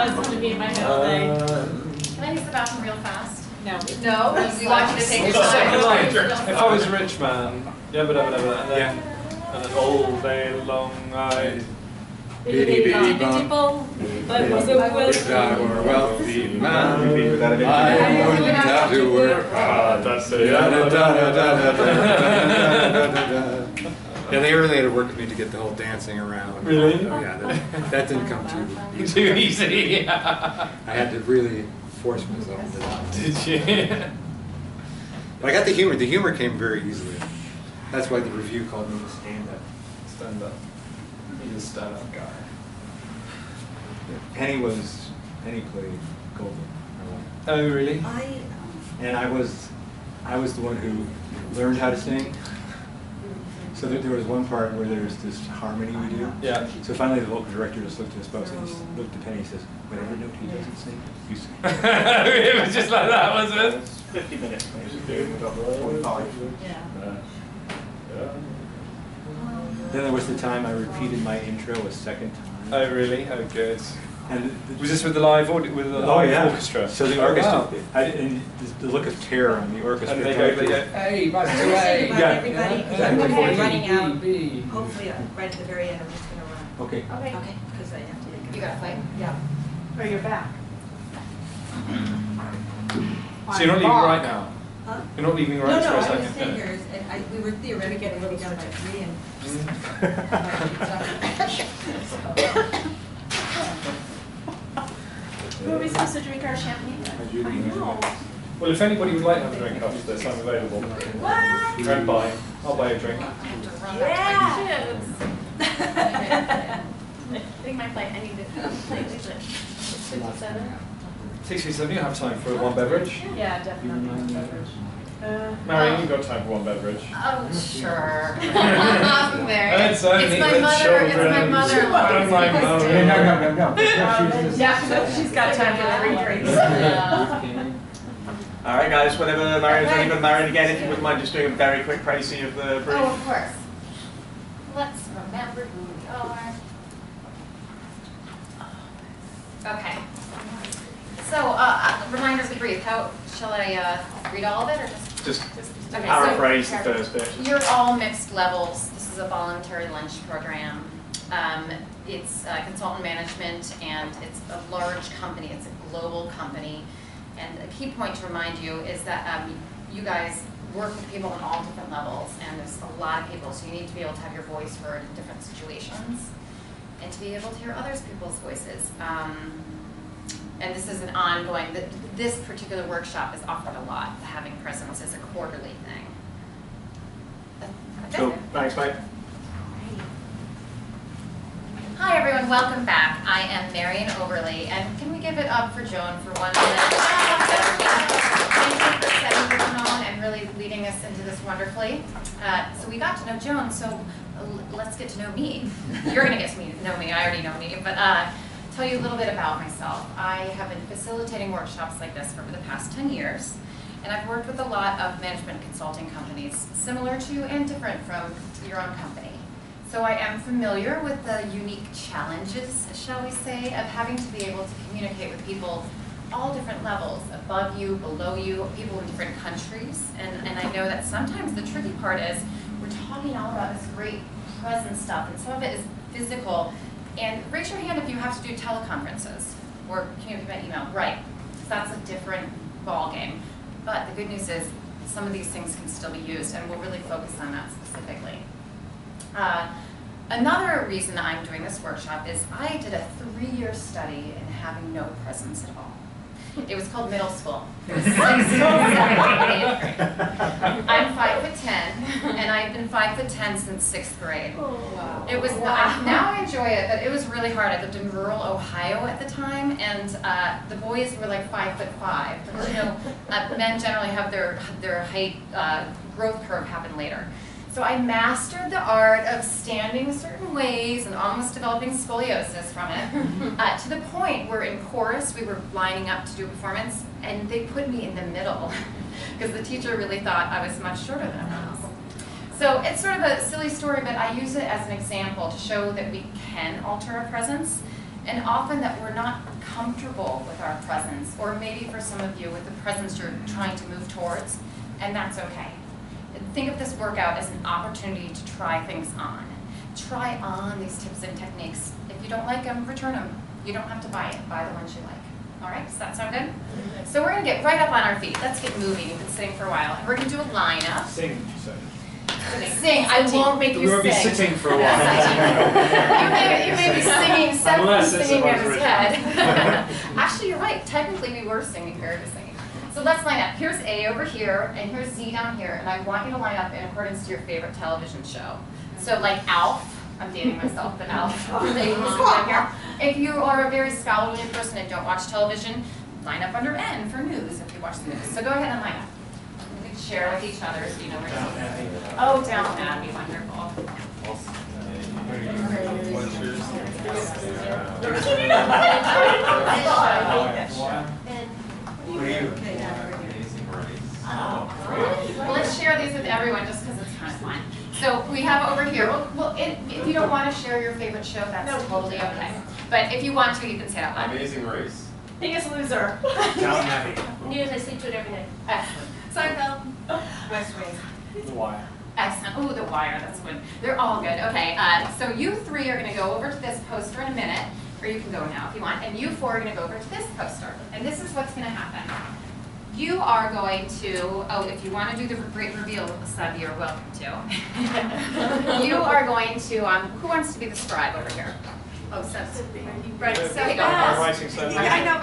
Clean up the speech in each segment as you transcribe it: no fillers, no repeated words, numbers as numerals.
it's going to be in my head all day. Can I use the bathroom real fast? No. No? We want you to take your time. If I was a rich man, and then all day long I... Bitty bitty bum. But was a If I were a wealthy man, I wouldn't have to work hard. That's it. Yeah, they really had to work with me to get the whole dancing around. Really? Oh, yeah, that didn't come too easy. Too easy. I had to really force myself to that. Did you? But I got the humor. The humor came very easily. That's why the review called me the stand-up. Stand up. He's a stand-up guy. Penny played Golden. Oh, really? And I was the one who learned how to sing. So there was one part where there's this harmony we do. Yeah. So finally the vocal director just looked at us both and he looked at Penny and says, whatever note he doesn't sing, you sing. It was just like that, was it? 50 minutes, basically. 45. Yeah. Then there was the time I repeated my intro a second time. Oh, really? Oh, good. And Was this with the live orchestra? So the Oh, orchestra, wow. and the look of terror on the orchestra. And they go, Hey, by the Say way. goodbye, Yeah. everybody. Yeah. I'm Okay. running out. B. Hopefully, right at the very end, I'm just going to run. Okay. Okay. Because I have to. You got a flight? Yeah. Oh, you're back. So you're not leaving right now? Huh? You're not leaving No, right no, for a I was second? staying here, and we were theoretically getting ready done by 3, and Who are we supposed to drink our champagne with? I know. Well, if anybody would like to have a drink after this, I'm available. What? Don't buy. I'll buy a drink. I have to run Yeah. back to my kids. I think my flight, I need to play with it. 57? 67, you have time for one beverage? Yeah, definitely. Beverage. Marion, you've got time for one beverage. Oh, sure. Very. It's only It's my with mother. children. It's my mother. Oh, my mother. No. Yeah, she's got time for 3 drinks. All right, guys, whenever Marion's ready, but Marion, again, if you wouldn't mind just doing a very quick précis of the brief. Oh, of course. Let's remember who we are. Okay. So, reminders of the brief. How shall I read all of it, or just? Okay, Paraphrase so, the first bit. You're all mixed levels. This is a voluntary lunch program. It's consultant management, and it's a large company. It's a global company. And a key point to remind you is that you guys work with people on all different levels, and there's a lot of people, so you need to be able to have your voice heard in different situations, and to be able to hear other people's voices. And this is an ongoing, this particular workshop is offered a lot. Having presence is a quarterly thing. Cool, thanks, mate. Hi everyone, welcome back. I am Marion Overley, and can we give it up for Joan for 1 minute? Thank you for setting the tone and really leading us into this wonderfully. So we got to know Joan, so let's get to know me. You're going to get to know me, I already know me, but tell you a little bit about myself. I have been facilitating workshops like this for the past 10 years, and I've worked with a lot of management consulting companies, similar to and different from your own company. So I am familiar with the unique challenges, shall we say, of having to be able to communicate with people all different levels, above you, below you, people in different countries. And I know that sometimes the tricky part is we're talking all about this great present stuff, and some of it is physical. And raise your hand if you have to do teleconferences or communicate by email. Right, because that's a different ball game. But the good news is some of these things can still be used, and we'll really focus on that specifically. Another reason I'm doing this workshop is I did a 3-year study in having no presence at all. It was called middle school. It was 6th, 7th, 8th grade. I'm 5'10", and I've been 5'10" since 6th grade. Wow. It was now I enjoy it, but it was really hard. I lived in rural Ohio at the time, and the boys were like 5'5". But you know, men generally have their height growth curve happen later. So I mastered the art of standing certain ways and almost developing scoliosis from it, to the point where in chorus we were lining up to do a performance, and they put me in the middle because the teacher really thought I was much shorter than I was. So it's sort of a silly story, but I use it as an example to show that we can alter our presence and often that we're not comfortable with our presence, or maybe for some of you with the presence you're trying to move towards, and that's okay. Think of this workout as an opportunity to try things on. Try on these tips and techniques. If you don't like them, return them. You don't have to buy it. Buy the ones you like. All right, does that sound good? So we're gonna get right up on our feet. Let's get moving. You've been sitting for a while. And we're gonna do a lineup. Sing, you say. Sing. I won't make you We won't be sing. sitting for a while. You may be singing, Seth was Unless it's singing in about his head. Actually, you're right. Technically, we were singing. Barry was singing. So let's line up. Here's A over here, and here's Z down here, and I want you to line up in accordance to your favorite television show. So like Alf. I'm dating myself, but Alf. Here. If you are a very scholarly person and don't watch television, line up under N for news if you watch the news. So go ahead and line up. We can share with each other so you know where to go. Oh, down Abbey, wonderful. Well, let's share these with everyone just because it's kind of fun. So we have over here, well if you don't want to share your favorite show, that's totally okay. But if you want to, you can say it out loud. Amazing Race. Biggest Loser. Downton Abbey. News, I sleep to it every night. Excellent. Seinfeld. West Wing. The Wire. Excellent. Ooh, The Wire, that's good. They're all good. Okay, so you three are going to go over to this poster in a minute, or you can go now if you want, and you four are going to go over to this poster. And this is what's going to happen. You are going to, oh, if you want to do the great reveal, Seb, you're welcome to. You are going to, who wants to be the scribe over here? Oh, Seb's. Right, so I'm writing so Yeah, I know.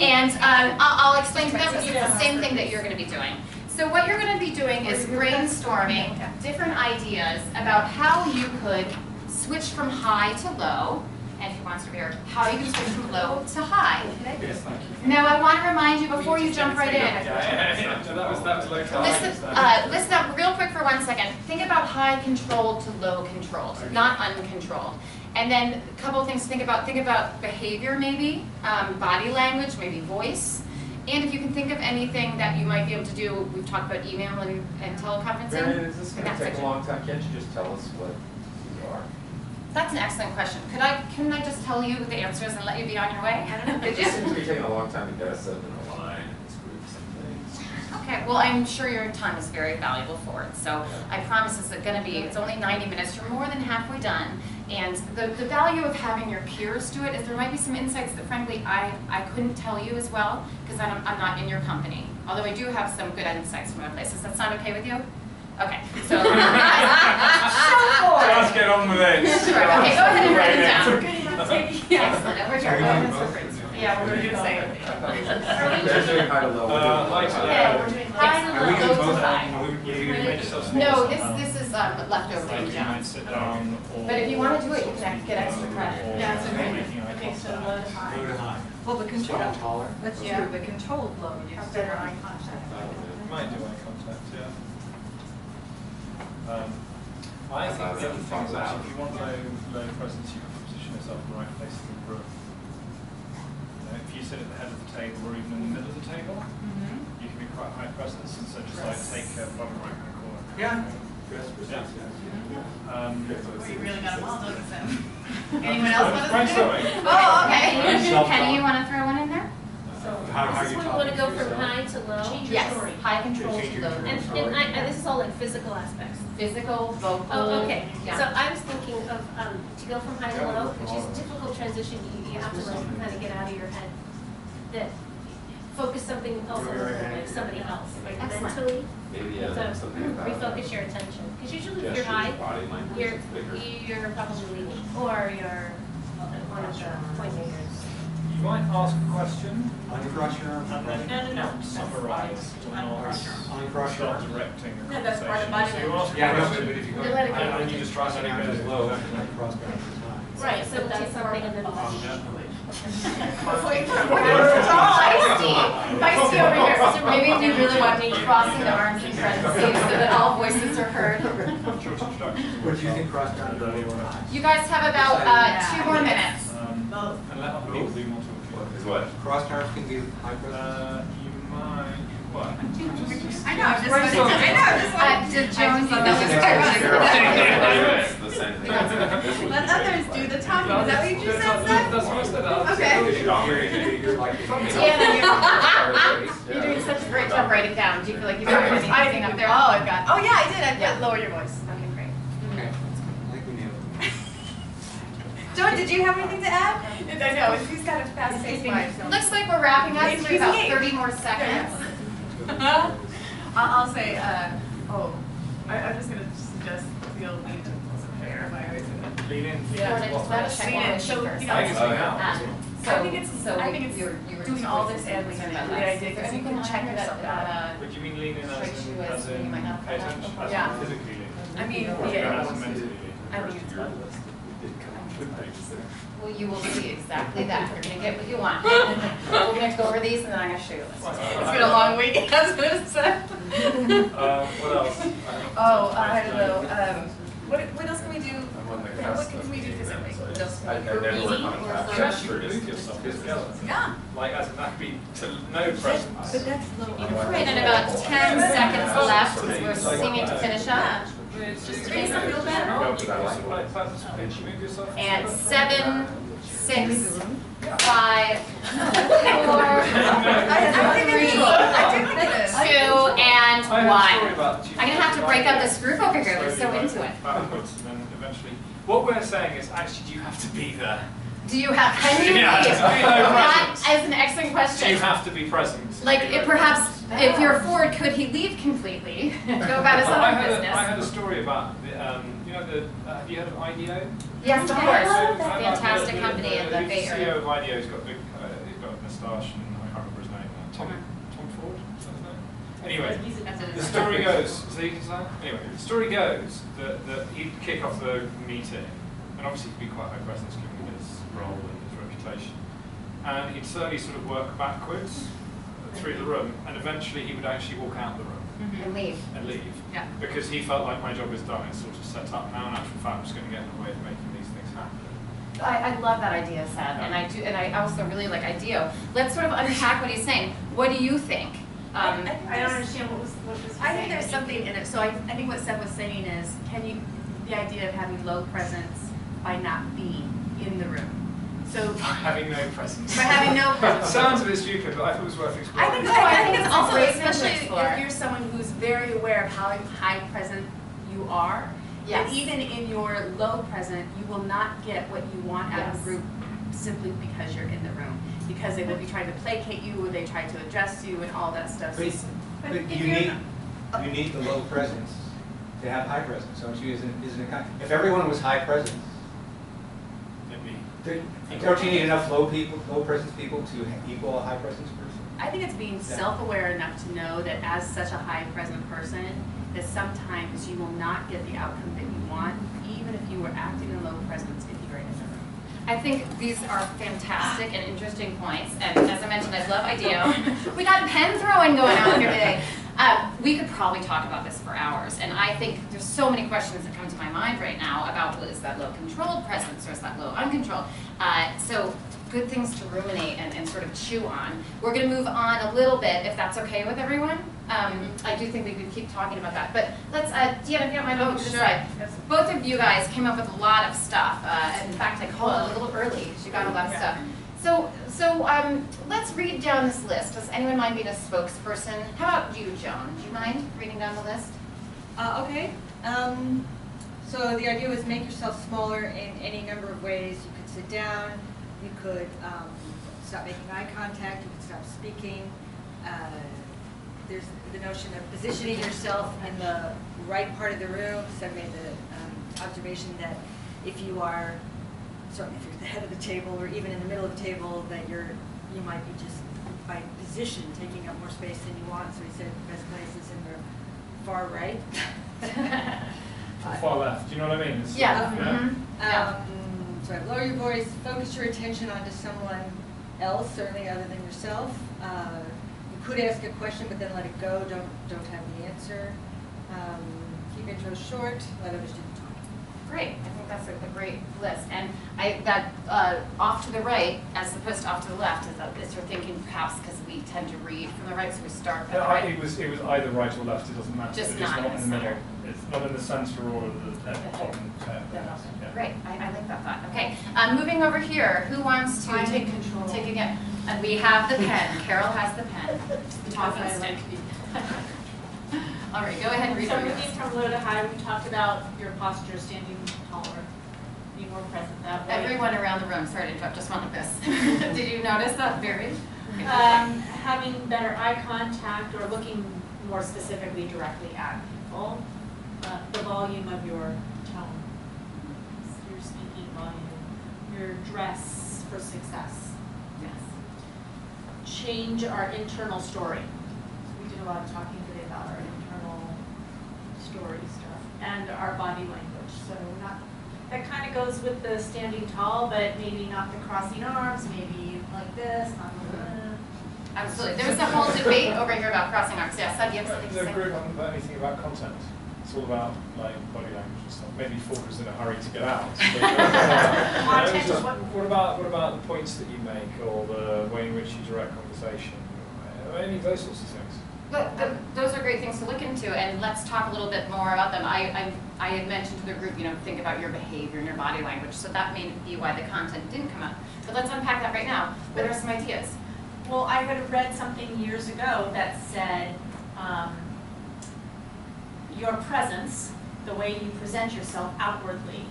And I'll explain to them, because it's the same thing that you're going to be doing. So what you're going to be doing is brainstorming different ideas about how you could switch from high to low, and if you want to hear how you can switch from low to high. Now I want to remind you before you jump right in. Yeah. So that was low to Listen up real quick for 1 second. Think about high controlled to low controlled, not uncontrolled. And then a couple of things to think about. Think about behavior maybe, body language, maybe voice. And if you can think of anything that you might be able to do, we've talked about email and teleconferencing. Marion, is this in going that to take a section. long time? Can't you just tell us what you are? That's an excellent question. Can I just tell you the answers and let you be on your way? I don't know. It just seems to be taking a long time to get us up in a line and groups and things. Okay, well, I'm sure your time is very valuable for it. So I promise it's going to be, it's only 90 minutes. You're more than halfway done. And the value of having your peers do it is there might be some insights that, frankly, I couldn't tell you as well because I'm not in your company. Although I do have some good insights from other places. That sound okay with you? Okay, so Let's get on with it. Sure. Okay, go ahead and write it down. Yeah. Excellent. Over here. Yeah, we're doing the same. They're doing high to low. Like, Yeah, we're doing High like. to low to high. No, No, this is leftover Like from you might John. sit down or... But if you want to do it, you can get extra credit. Yeah, it's okay. Making eye Okay, so contact. low to high. Low to high. Well, the control, taller. that's Yeah. true, the controlled low, you Have still better want eye contact. Might do eye contact, yeah. I think the other thing is actually, if you want low presence, you can position yourself in the right place in the room. If you sit at the head of the table or even in the middle of the table, you can be quite high presence, and so just like take bottom right hand corner. Yeah. Yes, Yeah. Well, you really got them all, don't you, Sam? Anyone else want to? Brainstorming. Oh, okay. Self-talk. Kenny, you want to throw one in there? How This is you when we want to go from high to low. Yes. High control to low. And this is all like physical aspects. Physical, vocal. Oh, okay. Yeah. So I was thinking of, to go from high to low, which is a difficult transition, you have to like kind of get out of your head. That focus something else on like somebody else, like Excellent. mentally. Maybe So something about refocus your attention. Because usually if you're gestures, high, body language, you're it's bigger. probably leading, or you're one of the point makers. You might ask a question Uncross your arms. and then No. summarize or not Uncross your start arms. directing a No, that's part of conversation. So body you ask a Yeah, no, question, but if you go. You let it go. and you just try something Arms goes is low. low, uncross your arms is high. Right, so that's something and then. Feisty over here. So maybe if you really want me crossing the arms in parentheses so that all voices are heard. What do you think cross arms are low or high? You guys have about 2 more minutes. And let other people do more talking. Is what? Cross arms can be high presence. You might, what? I know, I'm just Did Joan, you know It's this the same thing. Let others do the talking. talking? Is that what you just said, Seth? That's what I said. Okay. You're like, You're doing such a great job writing down. Do you feel like you've got anything up there? Oh, I've got. Oh yeah, I did. I put Yeah. lower your voice. Okay, great. Okay. I think we nailed it. Joan, did you have anything to add? I know. She's got a fast-paced mind. so- Looks like we're wrapping up. It's So we have about easy. 30 more seconds. I'll say. I'm just gonna suggest feel lean to some hair. I always do. Lean in. Yeah. Just gotta check Lean one in. with So, you first. you know, I can see now. I think it's you were doing just all voicing this some and concern leaning about in. that. Great Is idea, there 'cause you anything can check on here yourself out. Would you mean lean in strikes you as as in you might not pay find out attention? before? As Yeah. in physically lean? I mean, Or yeah. as in mentally lean? I think it's fun. Well, you will see exactly that. You're gonna get what you want. We're gonna go over these and then I'm gonna show you. It's been a long week. I was gonna say. What else? Oh, I don't know. What else can we do? I'm on the What cusp can of we do being physically? so What else I can we never do? work on a Easy or task. slow? Just you move yourself together. Yeah. Like, as in that could be to no presence. But that's low. Right, and about 10 seconds left as we're seeming to finish up. Just makes them feel better. Move yourself And together. 7, 6, 5, 4, I think it's 3, I do think it is. 2, and I have a story 1. about I'm gonna have to break up this group over here. We're so into it. Backwards, and then eventually. What we're saying is, actually, do you have to be there? Do you have? Can you Yeah, leave? just be no That presence. is an excellent Do question. you have to be present? Like, it perhaps, if you're Ford, could he leave completely? Go about his I own had business. a story about the, you know, have you heard of IDEO? Yes, of Yeah, course. I love that. Fantastic company in the Bay CEO Area. of IDEO's got big, he's got a moustache, and I can't remember his name. Tom Ford, is that his name? Anyway, the story goes. So you can say. Anyway, the story goes that he'd kick off the meeting, and obviously he'd be quite high presence given his role and his reputation, and he'd slowly sort of work backwards through the room, and eventually he would actually walk out the room And leave. and leave. Yeah. Because he felt like my job is done, it's sort of set up now, and actual fact I'm just going to get in the way of making these things happen. I love that idea, Seth, and I do, and I also really like IDEO. Let's sort of unpack what he's saying. What do you think? I don't understand what was he I think saying? there's something in it. So I think what Seth was saying is, the idea of having low presence by not being in the room. So Having no presence. by having no It presence. sounds a bit stupid, but I thought it was worth I exploring. think, No, I I think think it's it's a also, great thing to especially explore. if you're someone who's very aware of how high present you are, Yes. that even in your low present, you will not get what you want out of Yes. the group simply because you're in the room. Because they will be trying to placate you, or they try to address you and all that stuff. But, So- but if you you're need the low presence to have high presence, don't you? Isn't it? If everyone was high presence, don't you need enough low presence people to equal a high presence person? I think it's being self-aware enough to know that as such a high present person, that sometimes you will not get the outcome that you want, even if you were acting in low presence if you're in the room. I think these are fantastic and interesting points, and as I mentioned, I love IDEO. We got pen throwing going on here today. We could probably talk about this for hours, and I think there's so many questions that come to my mind right now about, well, is that low controlled presence or is that low uncontrolled? So good things to ruminate and sort of chew on. We're going to move on a little bit, if that's okay with everyone. I do think we could keep talking about that, but let's, Deanna, if you don't mind, over to this side. Both of you guys came up with a lot of stuff. In fact, I called it a little early because you got a lot of stuff. So let's read down this list. Does anyone mind being a spokesperson? How about you, Joan? Do you mind reading down the list? Okay. So the idea was make yourself smaller in any number of ways. You could sit down, you could stop making eye contact, you could stop speaking. There's the notion of positioning yourself in the right part of the room. So I made the observation that if you are, certainly if you're at the head of the table or even in the middle of the table, that you might be just by position taking up more space than you want. So he said the best place is in the far right. Far left, do you know what I mean? It's sort Yeah. of, Yeah. So lower your voice, focus your attention onto someone else, certainly other than yourself. You could ask a question, but then let it go. Don't have the answer. Keep intros short. Let others do the talking. Great, I think that's a great list. And that off to the right, as opposed to off to the left, is you're thinking perhaps because we tend to read from the right, so we start at the right. It was either right or left, it doesn't matter. Just It's not not in in the the middle. center. It's not in the center or the bottom. Yeah. Great, I like that thought. Okay, moving over here, who wants to I take take control. Take again. And we have the pen. Carol has the pen. The talking Because I stick. like to be- All right, go ahead and read So through moving this. from low to high, we talked about your posture, standing taller, be more present that way. Everyone around the room, sorry to interrupt, just one like this. Did you notice that, Barry? Having better eye contact or looking more specifically directly at people. The volume of your tone, your speaking volume, your dress for success. Yes. Change our internal story. So we did a lot of talking today about our internal story stuff and our body language. So not, that kind of goes with the standing tall, but maybe not the crossing arms, maybe like this, not Absolutely. There was a whole debate over here about crossing arms. Yes, Seb, you have something to The say? group hasn't got anything about content. It's all about like body language and stuff. Maybe Fulker's in a hurry to get out. What about the points that you make or the way in which you direct conversation? Any of those sorts of things? Those are great things to look into, and let's talk a little bit more about them. I had mentioned to the group, think about your behavior and your body language, so that may be why the content didn't come up. But let's unpack that right now. What are some ideas? Well, I had read something years ago that said your presence, the way you present yourself outwardly,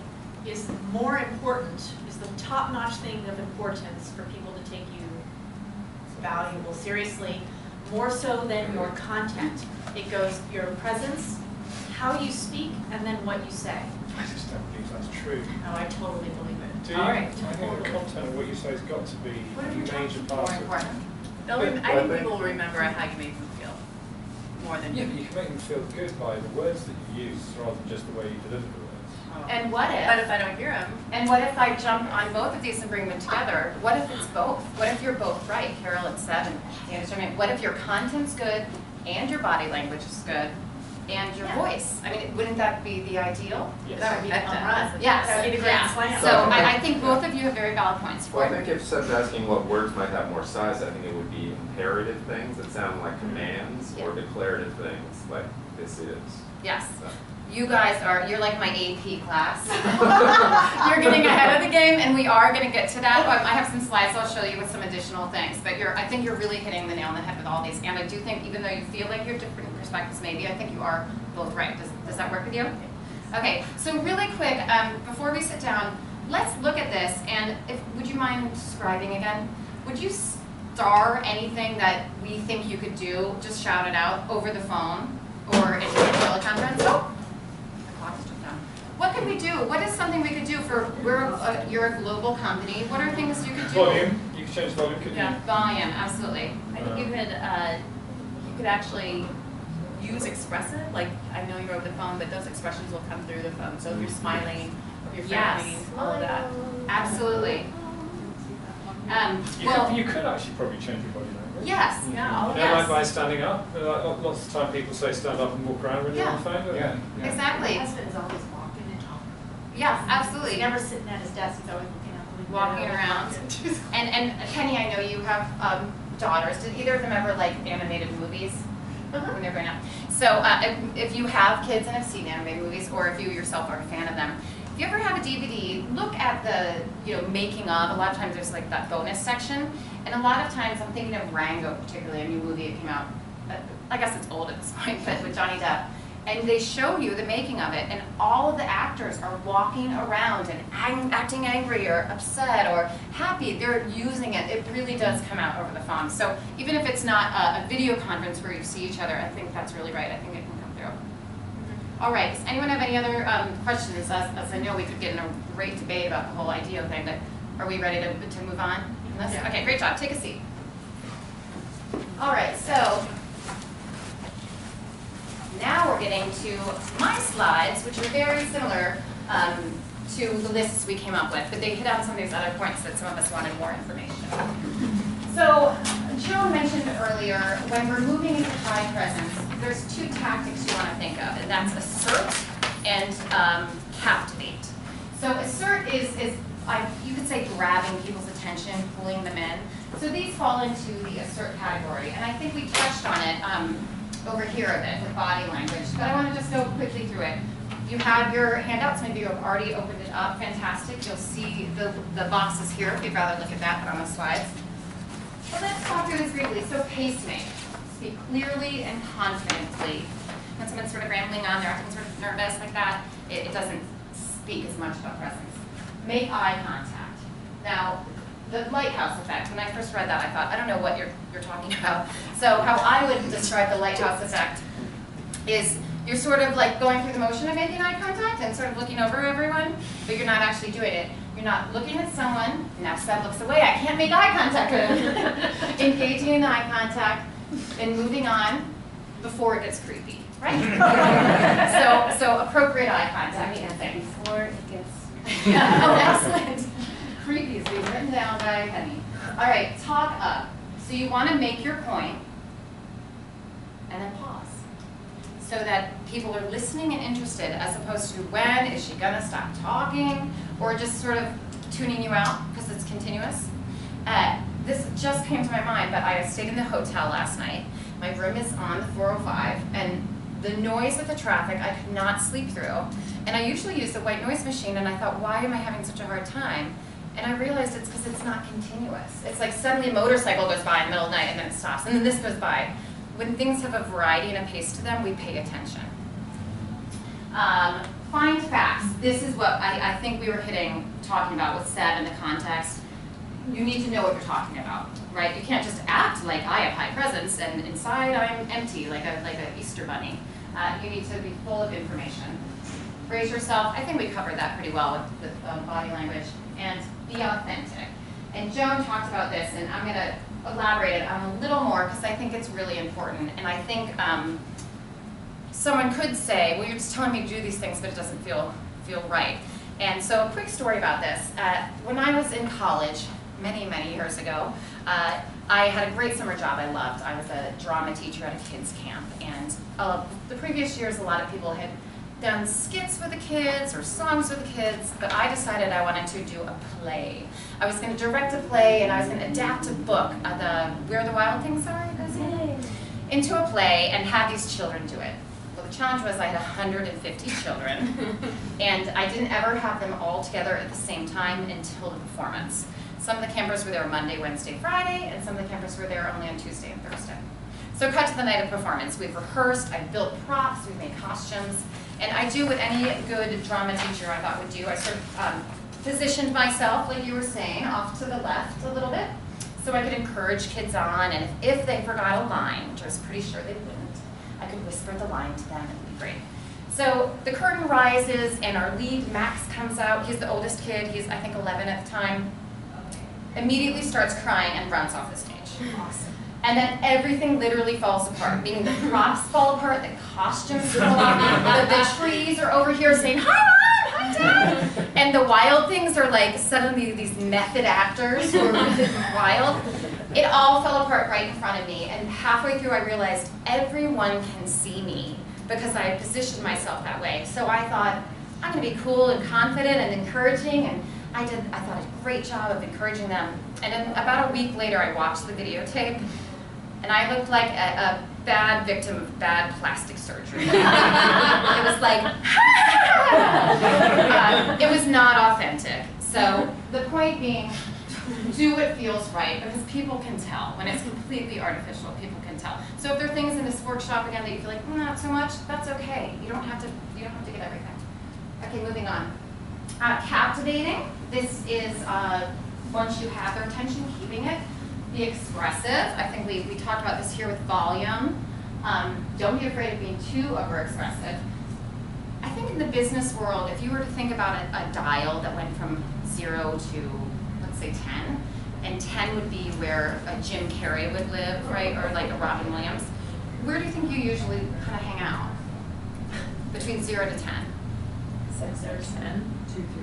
is more important, is the top-notch thing of importance for people to take you valuable, seriously, more so than your content. It goes your presence, how you speak, and then what you say. I just don't believe that's true. Oh, I totally believe it. Do you? All right. I think the content of what you say has got to be What a are we major talking part more of it. important? I think people will remember how you make them feel more than Yeah, but you can make them feel good by the words that you use rather than just the way you deliver the words. And what if? But if I don't hear them, And what if I jump on both of these and bring them together? What if it's both? What if you're both right, Carol and Seb and Sandra? What if your content's good and your body language is good and your voice? I mean, wouldn't that be the ideal? Yes. That would be the home run. Yes. That would be the grand slam. So I think both of you have very valid points for Well, I it. think if Seb's asking what words might have more size, I think it would be imperative things that sound like commands or declarative things like this is. Yes. So. You guys you're like my AP class. You're getting ahead of the game, and we are going to get to that. I have some slides I'll show you with some additional things, but I think you're really hitting the nail on the head with all these. And I do think, even though you feel like you're different perspectives, maybe, I think you are both right. Does that work with you? Okay, so really quick, before we sit down, let's look at this, and would you mind describing again? Would you star anything that we think you could do, just shout it out over the phone, or in a teleconference? Oh. What could we do? What is something we could do you're a global company. What are things you could do? Volume. You can change volume, couldn't you? Volume, absolutely. I think you could actually use expressive. Like, I know you're over the phone, but those expressions will come through the phone. So if you're smiling, if you're frowning, all of that. Absolutely. You could actually probably change your body language. Yes. Yeah, all of Yeah, like Yes. by standing up. Like, lots of time people say stand up and walk around when you're on the phone, don't Yeah. they? Exactly. My husband is always walking and talking. Yes, He's absolutely. never sitting at his desk, he's always looking out the window. Walking around. And Kenny, I know you have daughters. Did either of them ever like animated movies when they're growing up? So if you have kids and have seen animated movies, or if you yourself are a fan of them, if you ever have a DVD, look at the making of. A lot of times there's like that bonus section, and a lot of times I'm thinking of Rango, particularly a new movie that came out. I guess it's old at this point, but with Johnny Depp. And they show you the making of it, and all of the actors are walking around and acting angry or upset or happy. They're using it. It really does come out over the phone. So even if it's not a video conference where you see each other, I think that's really right. I think it can come through. All right, does anyone have any other questions? As I know we could get in a great debate about the whole idea thing, but are we ready to move on? Yeah. Okay, great job. Take a seat. All right, so now we're getting to my slides, which are very similar to the lists we came up with, but they hit on some of these other points that some of us wanted more information. So Joe mentioned earlier, when we're moving into high presence, there's two tactics you want to think of, and that's assert and captivate. So assert is you could say grabbing people's attention, pulling them in. So these fall into the assert category, and I think we touched on it over here a bit with body language, but I want to just go quickly through it. You have your handouts, maybe you've already opened it up, fantastic. You'll see the boxes here if you'd rather look at that than on the slides. But let's talk through this briefly. So pacemaking, speak clearly and confidently. When someone's sort of rambling on, they're acting sort of nervous like that, it doesn't speak as much about presence. Make eye contact. Now, the lighthouse effect, when I first read that, I thought, I don't know what you're talking about. So how I would describe the lighthouse effect is you're sort of like going through the motion of making eye contact and sort of looking over everyone, but you're not actually doing it. You're not looking at someone, now Seb looks away, I can't make eye contact with him. Engaging in eye contact and moving on before it gets creepy, right? so appropriate eye contact. Before it gets Oh, excellent. Creepy is being written down by Penny. All right, talk up. So you want to make your point and then pause so that people are listening and interested as opposed to when is she going to stop talking or just sort of tuning you out because it's continuous. This just came to my mind, but I stayed in the hotel last night. My room is on the 405 and the noise of the traffic I could not sleep through. And I usually use the white noise machine and I thought, why am I having such a hard time? And I realized it's because it's not continuous. It's like suddenly a motorcycle goes by in the middle of the night and then it stops, and then this goes by. When things have a variety and a pace to them, we pay attention. Find facts. This is what I think we were talking about with Seb in the context. You need to know what you're talking about, right? You can't just act like I have high presence and inside I'm empty, like a Easter bunny. You need to be full of information. Phrase yourself. I think we covered that pretty well with body language. And be authentic. And Joan talked about this, and I'm going to elaborate it on a little more because I think it's really important. And I think someone could say, well, you're just telling me to do these things, but it doesn't feel right. And so a quick story about this. When I was in college, many, many years ago, I had a great summer job I loved. I was a drama teacher at a kids camp. And the previous years, a lot of people had done skits with the kids or songs with the kids, but I decided I wanted to do a play. I was going to direct a play and I was going to adapt a book, Where the Wild Things Are, into a play and have these children do it. Well, the challenge was I had 150 children, and I didn't ever have them all together at the same time until the performance. Some of the campers were there Monday, Wednesday, Friday, and some of the campers were there only on Tuesday and Thursday. So cut to the night of performance. We've rehearsed, I've built props, we've made costumes, and I do what any good drama teacher I thought would do. I sort of positioned myself, like you were saying, off to the left a little bit, so I could encourage kids on, and if they forgot a line, which I was pretty sure they wouldn't, I could whisper the line to them and it'd be great. So the curtain rises, and our lead, Max, comes out. He's the oldest kid, he's I think 11 at the time. Immediately starts crying and runs off the stage. Awesome. And then everything literally falls apart, meaning the props fall apart, the costumes fall off, the trees are over here saying, "Hi, Mom! Hi, Dad!" And the wild things are like suddenly these method actors who are really wild. It all fell apart right in front of me, and halfway through I realized everyone can see me because I had positioned myself that way. So I thought, I'm going to be cool and confident and encouraging, and I thought a great job of encouraging them. And then about a week later I watched the videotape, and I looked like a bad victim of bad plastic surgery. It was like, it was not authentic. So the point being, do what feels right, because people can tell. When it's completely artificial, people can tell. So if there are things in this workshop again that you feel like, not so much, that's okay. You don't have to get everything. Okay, moving on. Captivating. This is once you have their attention, keeping it. Be expressive. I think we talked about this here with volume. Don't be afraid of being too overexpressive. I think in the business world, if you were to think about a dial that went from 0 to, let's say, 10, and 10 would be where a Jim Carrey would live, right, or like a Robin Williams, where do you think you usually kind of hang out? Between 0 to 10? 6 or 10.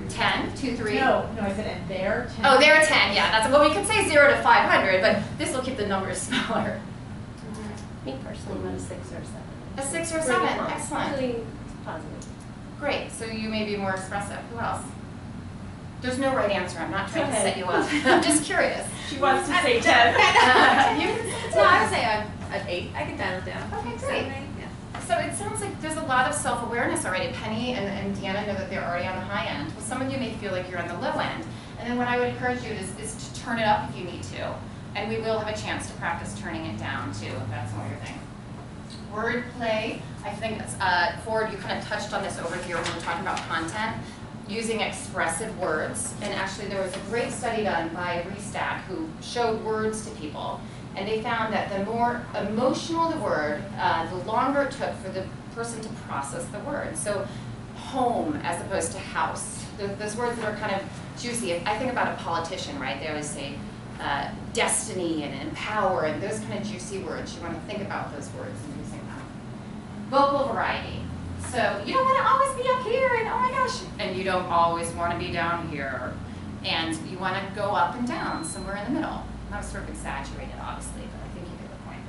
10, 2, 3. No, I said, and they're 10. Oh, they're 10, yeah. That's, well, we could say 0 to 500, but this will keep the numbers smaller. Me personally, I'm a 6 or 7. A 6 or 7, excellent. Really positive. Great, so you may be more expressive. Who else? There's no right answer. I'm not trying to Okay. set you up. I'm just curious. She wants to say 10. You can say No, I would say I'm at 8. I can dial it down. Okay, great. 7, 8, yeah. So it sounds like there's a lot of self-awareness already. Penny and Deanna know that they're already on the high end. Well, some of you may feel like you're on the low end. And then what I would encourage you is to turn it up if you need to. And we will have a chance to practice turning it down too, if that's more your thing. Wordplay, I think, Ford, you kind of touched on this over here when we were talking about content, using expressive words. And actually there was a great study done by Restack who showed words to people. And they found that the more emotional the word, the longer it took for the person to process the word. So home as opposed to house. Those words that are kind of juicy. If I think about a politician, right? They always say destiny and empower and those kind of juicy words. You want to think about those words and using them. Vocal variety. So you don't want to always be up here and oh my gosh, and you don't always want to be down here. And you want to go up and down, somewhere in the middle. That was sort of exaggerated, obviously, but I think you get the point.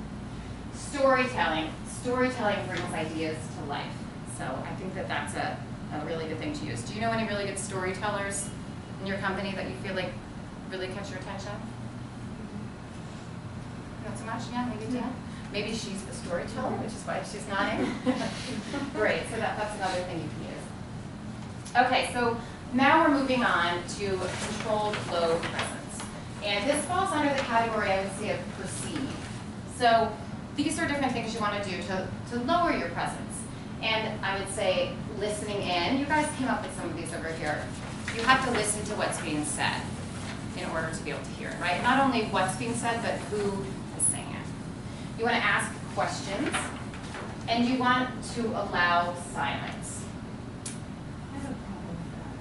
Storytelling. Storytelling brings ideas to life. So I think that that's a really good thing to use. Do you know any really good storytellers in your company that you feel like really catch your attention? Not so much? Yeah, maybe Dan? Maybe she's the storyteller, which is why she's nodding. Great, so that's another thing you can use. Okay, so now we're moving on to controlled low presence. And this falls under the category, I would say, of perceive. So these are different things you want to do to lower your presence. And I would say listening in. You guys came up with some of these over here. You have to listen to what's being said in order to be able to hear it, right? Not only what's being said, but who is saying it. You want to ask questions, and you want to allow silence.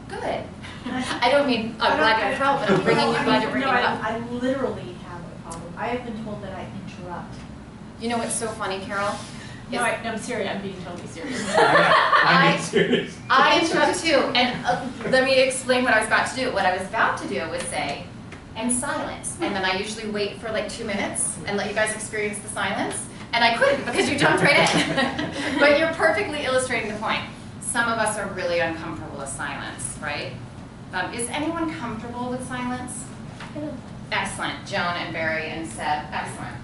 Good. I don't mean I'm glad you're help, but I'm bringing you glad you're bringing it up. I literally have a problem. I have been told that I interrupt. You know what's so funny, Carol? No, I'm serious. I'm being totally serious. I'm serious. I interrupt too, and let me explain what I was about to do. What I was about to do was say, and silence, and then I usually wait for like 2 minutes and let you guys experience the silence, and I couldn't because you jumped right in. But you're perfectly illustrating the point. Some of us are really uncomfortable with silence, right? Is anyone comfortable with silence? Excellent. Joan and Barry and Seb, excellent.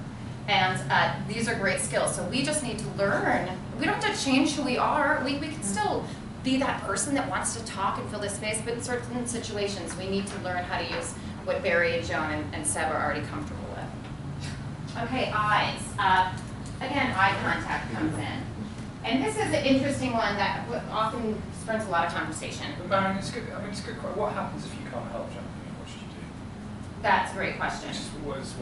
And these are great skills. So we just need to learn. We don't have to change who we are. We can still be that person that wants to talk and fill this space, but in certain situations we need to learn how to use what Barry and Joan and Seb are already comfortable with. Okay, eyes. Again, eye contact comes in. And this is an interesting one that often spurns a lot of conversation. But Marion, it's good. I mean, it's a good question. What happens if you can't help jumping in? What should you do? That's a great question. Well, it was.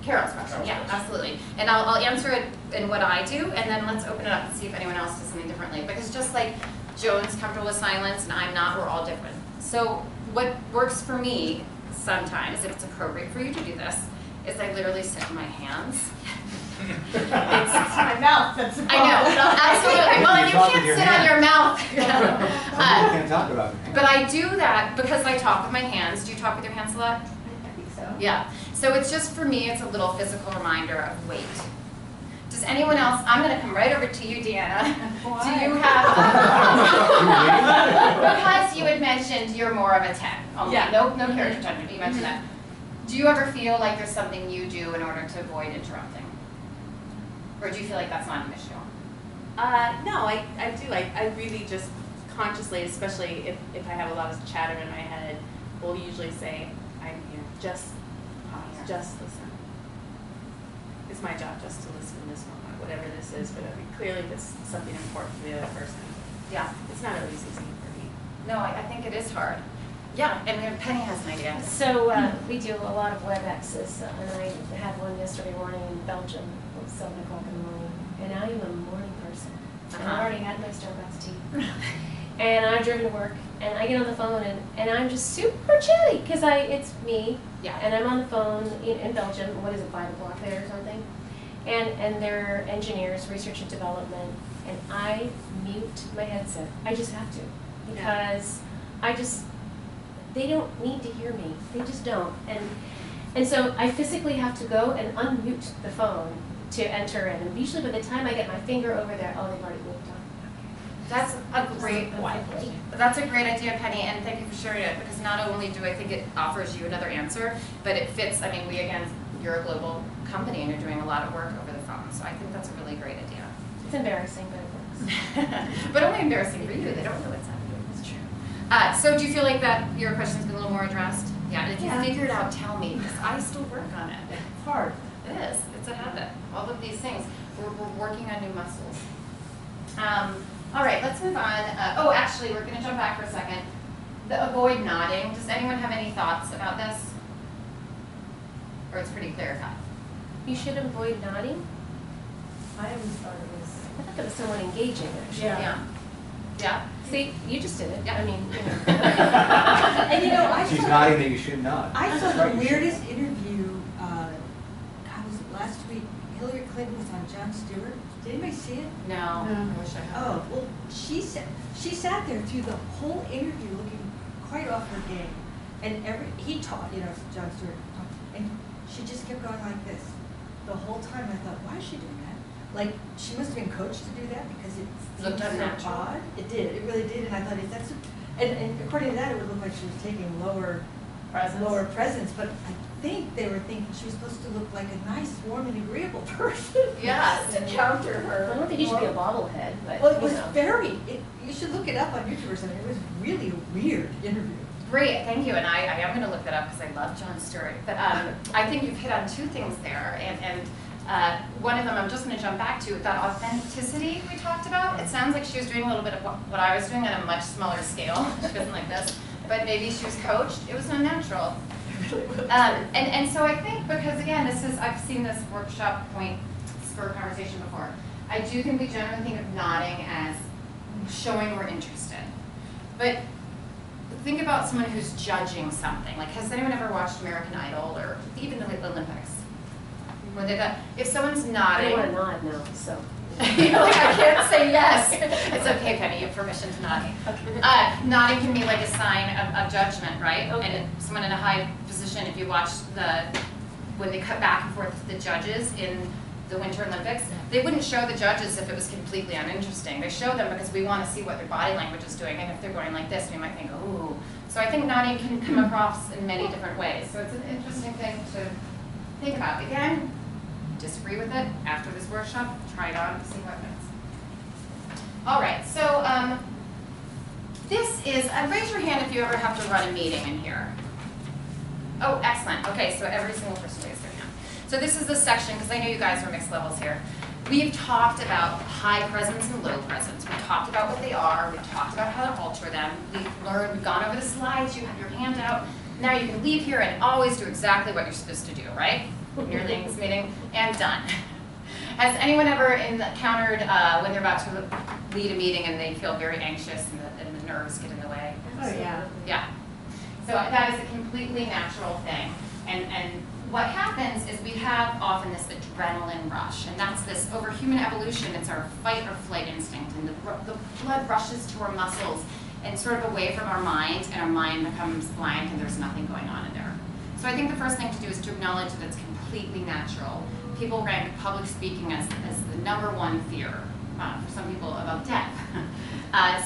Carol's question, yeah, absolutely. And I'll answer it in what I do, and then let's open it up and see if anyone else does something differently. Because just like Joan's comfortable with silence and I'm not, we're all different. So what works for me sometimes, if it's appropriate for you to do this, is I literally sit in my hands. It's my mouth that's the I know, absolutely. Well, you can't sit on your mouth. You can't talk about it. But I do that because I talk with my hands. Do you talk with your hands a lot? I think so. Yeah. So it's just, for me, it's a little physical reminder of weight. Does anyone else, I'm going to come right over to you, Deanna. Why? Do you have, because you had mentioned you're more of a 10. Only. Yeah. No character judgment, you mentioned that. Do you ever feel like there's something you do in order to avoid interrupting? Or do you feel like that's not an issue? No, I do. I really just consciously, especially if I have a lot of chatter in my head, will usually say, I'm here, just pause, just listen. It's my job just to listen in this moment, whatever this is, but clearly this is something important to the other person. Yeah. It's not always easy for me. No, I think it is hard. Yeah, and Penny has an idea. So we do a lot of WebExes, and I had one yesterday morning in Belgium. It was 7 o'clock in the morning, and I am a morning person. And I already had my Starbucks tea. And I've driven to work, and I get on the phone, and I'm just super chatty, because it's me, Yeah. and I'm on the phone in Belgium, what is it, 5 o'clock there or something? And they're engineers, research and development, and I mute my headset. I just have to, because they don't need to hear me. They just don't. And so I physically have to go and unmute the phone to enter in. And usually by the time I get my finger over there, oh, they've already moved on. That's a great idea, Penny, and thank you for sharing it, because not only do I think it offers you another answer, but it fits, I mean, you're a global company and you're doing a lot of work over the phone, so I think that's a really great idea. It's embarrassing, but it works. But only embarrassing for you, they don't know what's happening. That's true. So do you feel like that your question's been a little more addressed? Yeah, and if you figure it out, tell me, because I still work on it. It's hard. It is. It's a habit. All of these things. We're working on new muscles. All right, let's move on. Oh, actually, we're going to jump back for a second. The avoid nodding. Does anyone have any thoughts about this? Or it's pretty clear cut? You should avoid nodding. I always thought it was. I thought that was somewhat engaging, actually. Yeah. Yeah. See, you just did it. Yeah. I mean, And you know, She's nodding that you should nod. I saw That's the right, you should. weirdest interview, God, was it last week? Hillary Clinton was on Jon Stewart. Did anybody see it? No. I wish I had. Oh, well, she sat there through the whole interview looking quite off her game. And he taught, Jon Stewart taught, and she just kept going like this the whole time. I thought, why is she doing that? Like, she must have been coached to do that because it Looked seemed so unnatural. odd. It did, it really did, and I thought, and according to that, it would look like she was taking lower presence, but I think they were thinking she was supposed to look like a nice, warm, and agreeable person. Yes. To counter her. I don't think you should be a bobblehead, but Well, it was you know. you should look it up on YouTube or something. It was really a weird interview. Great, thank you, and I am going to look that up because I love Jon Stewart. But I think you've hit on two things there, and one of them I'm just going to jump back to, that authenticity we talked about. It sounds like she was doing a little bit of what I was doing on a much smaller scale. She wasn't like this, but maybe she was coached. It was unnatural. And so I think, because again, I've seen this workshop point spur conversation before. I do think we generally think of nodding as showing we're interested. But think about someone who's judging something. Like, has anyone ever watched American Idol or even the Olympics? Where if someone's I nodding, don't want to nod now, so. you're like, I can't say yes. It's okay, Penny, you have permission to nod. Nodding can be like a sign of judgment, right? Okay. And if someone in a high position, if you watch when they cut back and forth with the judges in the Winter Olympics, they wouldn't show the judges if it was completely uninteresting. They show them because we want to see what their body language is doing, and if they're going like this, we might think, ooh. So I think nodding can come across in many different ways. So it's an interesting thing to think about. Again, disagree with it after this workshop, try it on, see what fits. All right, so this is, raise your hand if you ever have to run a meeting in here. Oh, excellent. Okay, so every single person raised their hand. So this is the section, because I know you guys are mixed levels here. We've talked about high presence and low presence. We've talked about what they are. We've talked about how to alter them. We've gone over the slides. You have your hand out. Now you can leave here and always do exactly what you're supposed to do, right? You're leading this meeting, and done. Has anyone ever encountered when they're about to lead a meeting and they feel very anxious and the nerves get in the way? Oh, yeah. Yeah. So that is a completely natural thing. And what happens is we have often this adrenaline rush, and that's this, over human evolution, it's our fight or flight instinct, and the blood rushes to our muscles and sort of away from our mind, and our mind becomes blank and there's nothing going on in there. So I think the first thing to do is to acknowledge that it's completely natural. People rank public speaking as the #1 fear, for some people, about death.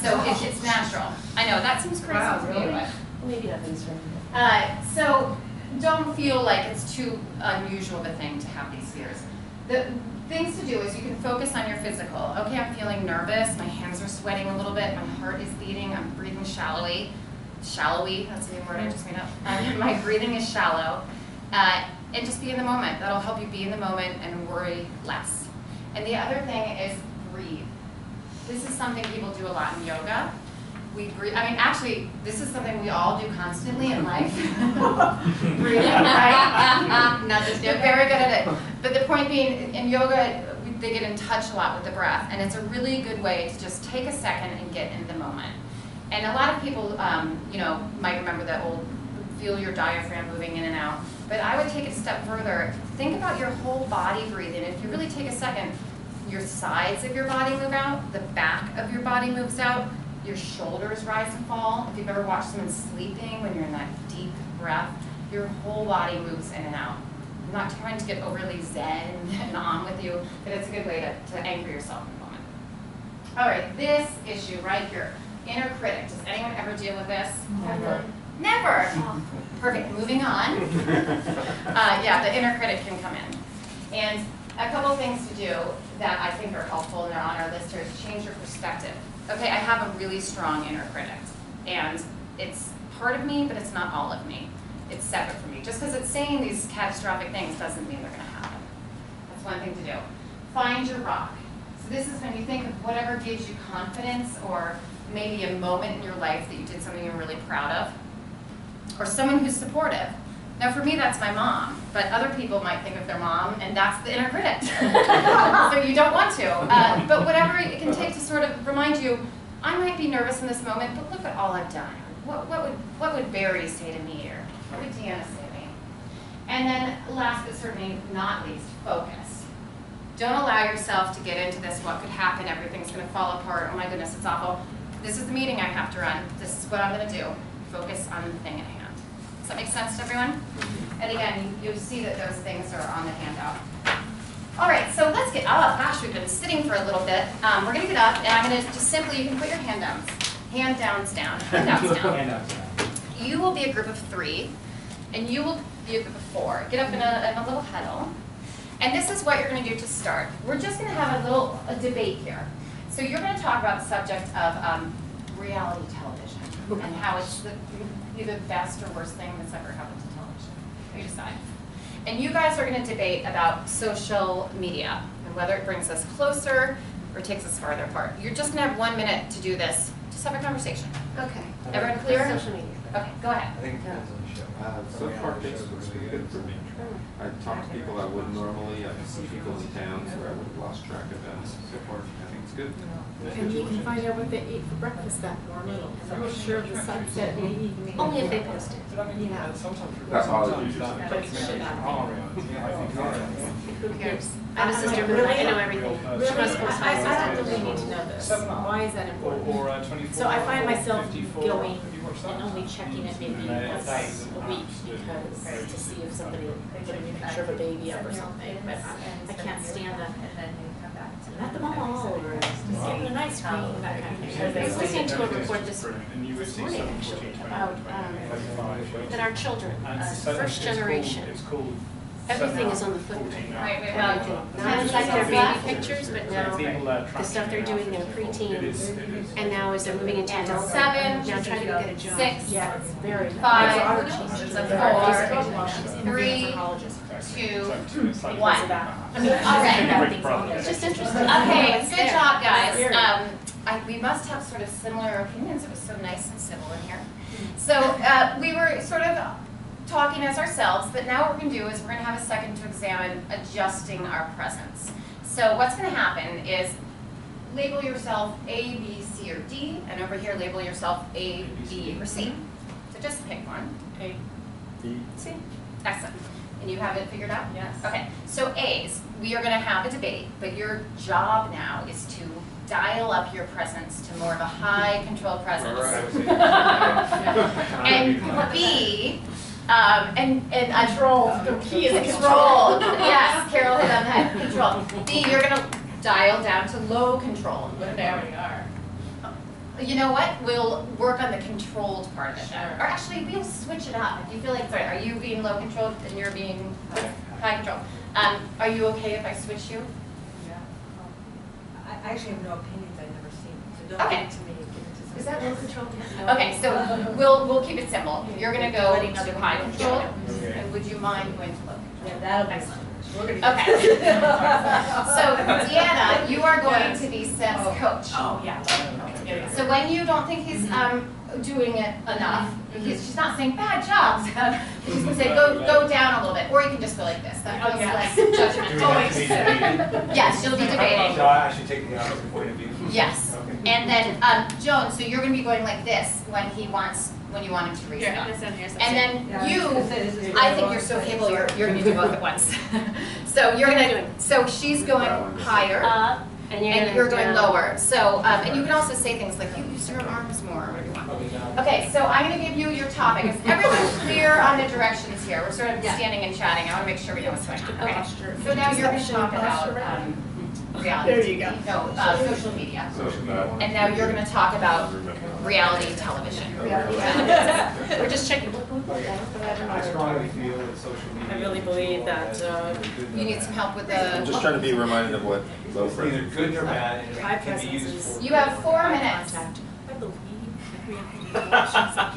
So it's natural. I know, that seems crazy to me, but. Maybe not these right. So don't feel like it's too unusual of a thing to have these fears. The things to do is you can focus on your physical. Okay, I'm feeling nervous, my hands are sweating a little bit, my heart is beating, I'm breathing shallowly. Shallowy, that's a new word I just made up. My breathing is shallow. And just be in the moment. That'll help you be in the moment and worry less. And the other thing is breathe. This is something people do a lot in yoga. We breathe. I mean, actually, this is something we all do constantly in life. Breathing, right? Not just you're very good at it. But the point being, in yoga, they get in touch a lot with the breath, and it's a really good way to just take a second and get in the moment. And a lot of people, might remember that old feel your diaphragm moving in and out. But I would take it a step further. Think about your whole body breathing. If you really take a second, your sides of your body move out, the back of your body moves out, your shoulders rise and fall. If you've ever watched someone sleeping, when you're in that deep breath, your whole body moves in and out. I'm not trying to get overly zen and on with you, but it's a good way to anchor yourself in the moment. All right, this issue right here, inner critic. Does anyone ever deal with this? Never. Never. Oh, perfect. Moving on. Yeah, the inner critic can come in. And a couple things to do that I think are helpful and are on our list here is change your perspective. Okay, I have a really strong inner critic, and it's part of me, but it's not all of me. It's separate from me. Just because it's saying these catastrophic things doesn't mean they're going to happen. That's one thing to do. Find your rock. So this is when you think of whatever gives you confidence, or maybe a moment in your life that you did something you're really proud of, or someone who's supportive. Now for me that's my mom, but other people might think of their mom and that's the inner critic. So you don't want to. But whatever it can take to sort of remind you, I might be nervous in this moment, but look at all I've done. What would Barry say to me, or what would Deanna say to me? And then last but certainly not least, focus. Don't allow yourself to get into this, what could happen, everything's going to fall apart, oh my goodness, it's awful. This is the meeting I have to run, this is what I'm going to do. Focus on the thing at hand. Does that make sense to everyone? And again, you'll see that those things are on the handout. All right, so let's get up. Gosh, we've been sitting for a little bit. We're going to get up, and I'm going to just simply, you can put your handouts down. Handouts down. You will be a group of 3, and you will be a group of 4. Get up in a little huddle. And this is what you're going to do to start. We're just going to have a debate here. So you're going to talk about the subject of reality television and how it's either the best or worst thing that's ever happened to television. You decide. And you guys are going to debate about social media and whether it brings us closer or takes us farther apart. You're just going to have 1 minute to do this. Just have a conversation. Okay. Everyone clear? Social media. Okay, go ahead. I think it depends on the show. So far, Facebook's been good for me. I talk to people I wouldn't normally. I see people in towns where I would have lost track of them. So far, I think it's good. And you can find out what they ate for breakfast that morning. And I'm sure the sunset in the evening. Only if they post it. That's all I do. But it's shit out of Who cares? I have a sister who I know everything. Really, She must post I it. don't really need to know this. Why is that important? Or 24, So I find myself 54. going Have you watched that? and only checking it maybe once a week because to see if somebody put a new picture of a baby up or something. But I can't stand that. At the mall or just getting an ice cream, that kind of thing. I was listening to a report this morning actually about that our children, first generation, everything is on the footprint. Wait, Not just like their baby pictures, but now the stuff they're doing, their preteens, and now as they're moving into adulthood, 7, now trying to go get a job. 6, Yeah, it's very. 5, She's 4, 3, 2, 1. I mean, All right. It's just interesting. Okay, good job, guys. We must have sort of similar opinions. It was so nice and civil in here. So we were sort of talking as ourselves, but now what we're going to do is we're going to have a second to examine adjusting our presence. So what's going to happen is label yourself A, B, C, or D, and over here label yourself A, B, or C. So just pick one. A, B. C. Excellent. And you have it figured out? Yes. Okay, so A's, we are going to have a debate, but your job now is to dial up your presence to more of a high controlled presence. And B, control. The key is control. Yes, Carol hit on that. Control. B, you're going to dial down to low control. There we are. You know what? We'll work on the controlled part of it. Or actually, we'll switch it up. If you feel like, sorry, are you being low controlled and you're being high control? Are you okay if I switch you? Yeah. I actually have no opinions. I've never seen it. So don't Okay. give it to me. Give it to Is that somebody low else. control? Okay, so we'll keep it simple. You're going to go to high control, and would you mind going to low control? Yeah, that'll be Excellent. We're gonna get Okay. So Deanna, you are going to be Seb's coach. Oh, yeah. So when you don't think he's doing it enough, she's not saying bad job, Seb. She's going to say go down a little bit, or you can just go like this. That feels less Do we have judgmental. to be debating? Yes, you'll be debating. So I should take the opposite point of view? Yes. Okay. And then Joan, so you're going to be going like this when you want him to raise it up. And then Yeah, you, I was gonna say, this is I think really you're so wrong. capable, you're going to do both at once. So you're going to, so she's going higher, Up, and you're going lower. So, and you can also say things like, you use your arms more, or whatever you want. Okay, so I'm going to give you your topic. Is everyone clear on the directions here? We're sort of standing and chatting. I want to make sure we know what's going on. Okay. So now you're going to talk about reality. There you go. No, social media. Social media. And now you're going to talk about reality television. We're just checking. I strongly feel that social media. I really believe that, You need some help with I'm the. just trying to be reminded of what low It's either presence good is. or bad, and High it can be used presence for. You have 4 minutes. I believe every Do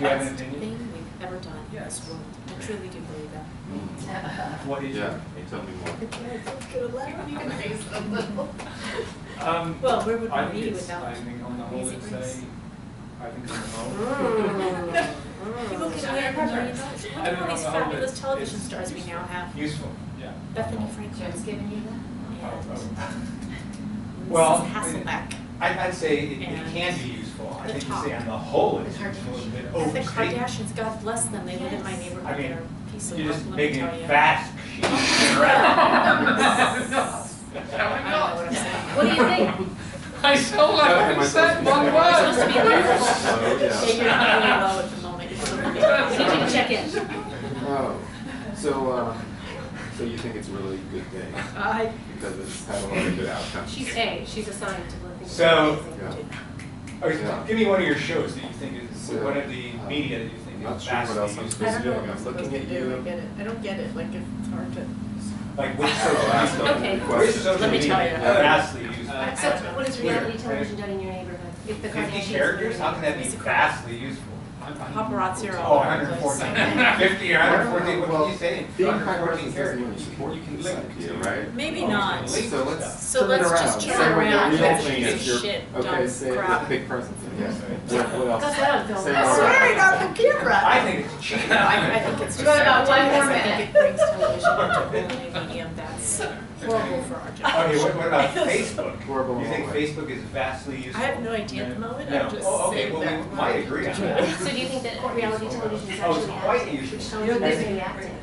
you have an opinion? thing we've ever done in this world. I truly do believe that. What is Yeah, it? tell me more. You can face a little. Well, where would I we think be it's, without I think on the whole, Easy it's Grace? I think on the whole. People can win $1 million. Look at all these fabulous television stars we now have. Useful, yeah. Bethany Frankel Joe's giving you that? and Well, Mrs. Hasselbeck. I'd say it And can be useful. I the think to top. say on the whole it's The useful is a bit And the overstated. Kardashians, God bless them, they live in my neighborhood. I mean, They're a piece of You're work, just let me making tell it you. fast. What do you think? I sound like Am I I said supposed to one be word. Supposed to be low. Oh, Yeah, you're yeah. not really low at the moment. It's a little bit. Need you to check in. Oh, so you think it's a really good thing because it's had a lot of good outcomes? She's A, she's assigned to the thing. So- Yeah. Okay, give me one of your shows that you think is, So, one of the media that you think I'm not is sure what else vastly I'm useful. supposed to do. I'm looking at I you. get it. I don't get it. Like, it's hard to. Like which social ask media, Okay, which social let me media tell you. is vastly useful? So what is reality television done in your neighborhood? If the 50 Kardashians. characters, how can that be vastly useful? Paparazzi are Oh, all over the place. 114, 50 or 114, what can you say? Being 114 high-presence doesn't characters. really support You can this link idea, to- right? Maybe Oh, not. you can link So to let's stuff. So turn it let's around. just Say turn what around. the real That's thing piece is. of You're- shit, Okay, dumb say crap. it's a big presence. Yes. Yeah. What else? That's what I'm Say feeling. more. Swearing on the camera. I think it's cheating. I think it's You got about one more I think minute. it brings television into a medium that's horrible for our job. Okay, what about Facebook? Horrible You think in what way? Facebook is vastly useful? I have no idea at the moment. No. I'm just Oh, okay, saying well, that. we might agree on that. So do you think that reality television is Oh, it's actually quite acting? useful. Which shows that they're acting.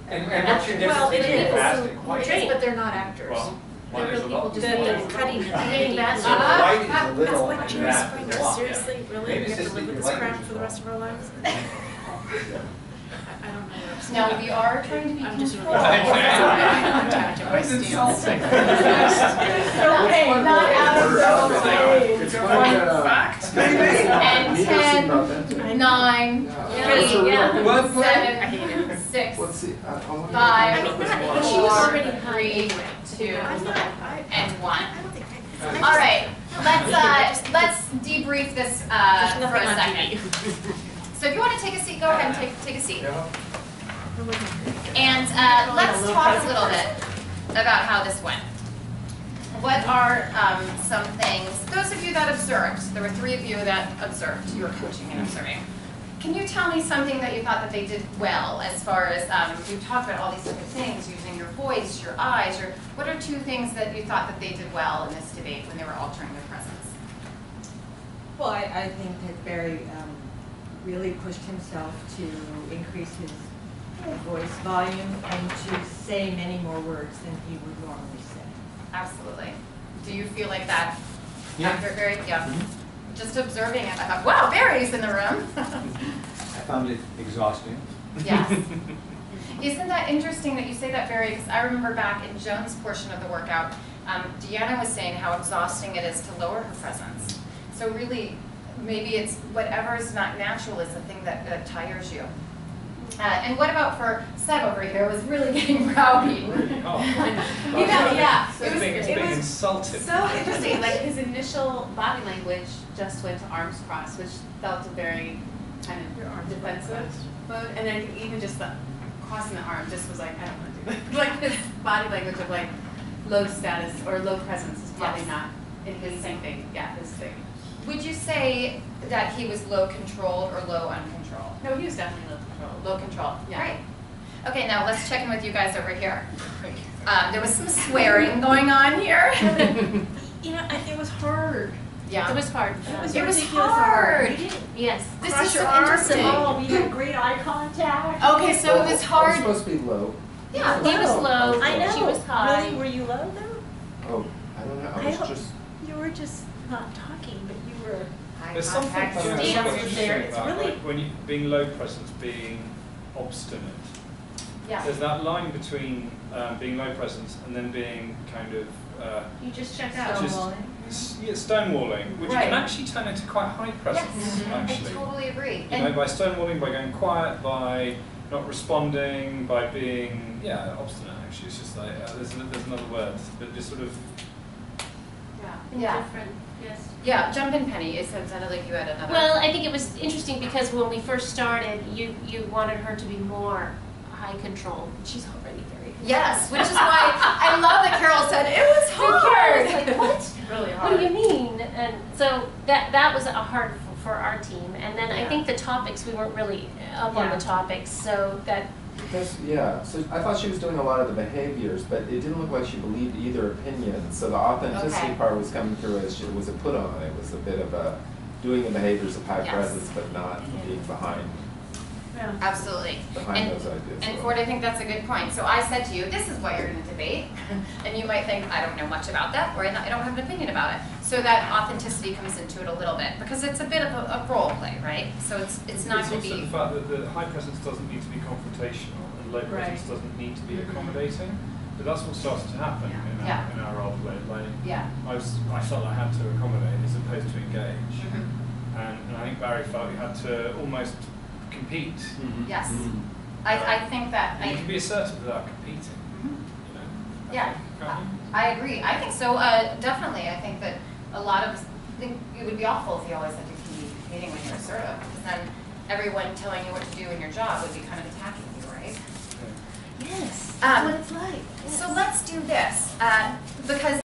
And what's your difference Well, it between is. fast and It white? is, but they're not actors. Well, They're there's real a lot. people just doing cutting and Getting that So stuff. white is a That's little like and Jerry fast Springer. is a lot. Seriously, really? Maybe We have it's to just live that with your this crap language for is the rest of our lives? I don't know. what I'm saying. No, we are trying to be I'm just really. controlled. It's insulting. Okay, not out of the It's funny that, And me 10, about that too. 9, Yeah. 8, What? 7, 6, Let's see. I want to 5, She was 4, already 3, 2, I'm not, and 1. I don't think All right, let's debrief this for There's a nothing on second. TV. So if you want to take a seat, go ahead and take a seat. Yeah. And let's talk a little bit about how this went. What are some things, those of you that observed, there were 3 of you that observed, you were coaching and observing. Can you tell me something that you thought that they did well as far as, you talked about all these different things, using your voice, your eyes, what are 2 things that you thought that they did well in this debate when they were altering their presence? Well, I think that Barry really pushed himself to increase his voice volume and to say many more words than he would normally say. Absolutely. Do you feel like that? Yeah. After Barry, yeah. Just observing it, I thought, wow, Barry's in the room. I found it exhausting. Yes. Isn't that interesting that you say that, Barry? Because I remember back in Joan's portion of the workout, Deanna was saying how exhausting it is to lower her presence. So really, maybe it's whatever is not natural is the thing that tires you. And what about for Seb over here? Was really getting rowdy. Yeah. It was insulted. So interesting, like his initial body language just went to arms crossed, which felt a very kind of defensive mode, and then even just the crossing the arm just was like, I don't want to do that. Like his body language of like low status or low presence is probably Yes. not in his thing. Yeah, his thing. Would you say that he was low controlled or low uncontrolled? No, he was definitely low control. Low control. Yeah. Great. Okay, now let's check in with you guys over here. There was some swearing going on here. You know, it was hard. Yeah. It was hard. It was ridiculous hard. You didn't Yes. This cross is your so arms interesting. at all. We had great eye contact. Okay, so it was I'm hard. supposed to be low. Yeah, He was low. I know. She was high. Really? Were you low though? Oh, I don't know. I I was don't- just. You were just not talking, but you were. There's something contact, kind of stance interesting there. It's about really- like, when you being low presence, being obstinate. Yeah. There's that line between being low presence and then being kind of You just check out. stonewalling, which Right. can actually turn into quite high presence. Yes, Actually, I totally agree. you know, by stonewalling, by going quiet, by not responding, by being obstinate. Actually, it's just like there's another word, but just sort of. Yeah. Different, yes. Yeah, jump in, Penny. It sounded like you had another. Well, I think it was interesting because when we first started, you wanted her to be more high control. She's already very controlled. Yes, which is why I love that Carol said it was hard. Like, what? Really hard. What do you mean? And so that was a hard for our team. And then I Yeah. think the topics, we weren't really up on the topics, so that. So I thought she was doing a lot of the behaviors, but it didn't look like she believed either opinion. So the authenticity Okay. part was coming through as it was a put on. It was a bit of a doing the behaviors of high Yes. presence, but not being behind Absolutely. those ideas. And Ford, I think that's a good point. So I said to you, this is why you're in a debate. And you might think, I don't know much about that, or I don't have an opinion about it. So that authenticity comes into it a little bit, because it's a bit of a role play, right? So it's not going to also be. the fact that the high presence doesn't need to be confrontational and low presence doesn't need to be accommodating. But that's what started to happen in our role play. Like, I felt I had to accommodate as opposed to engage. Mm-hmm. And I think Barry felt he had to almost compete. Mm-hmm. Yes. I think that. You can be assertive without competing. Mhm. You know? Yeah, Can't you? I agree. I think so. Definitely. I think that a lot of us think it would be awful if you always had to be competing when you're assertive, because then everyone telling you what to do in your job would be kind of attacking you, right? Yes, that's what it's like. So let's do this, because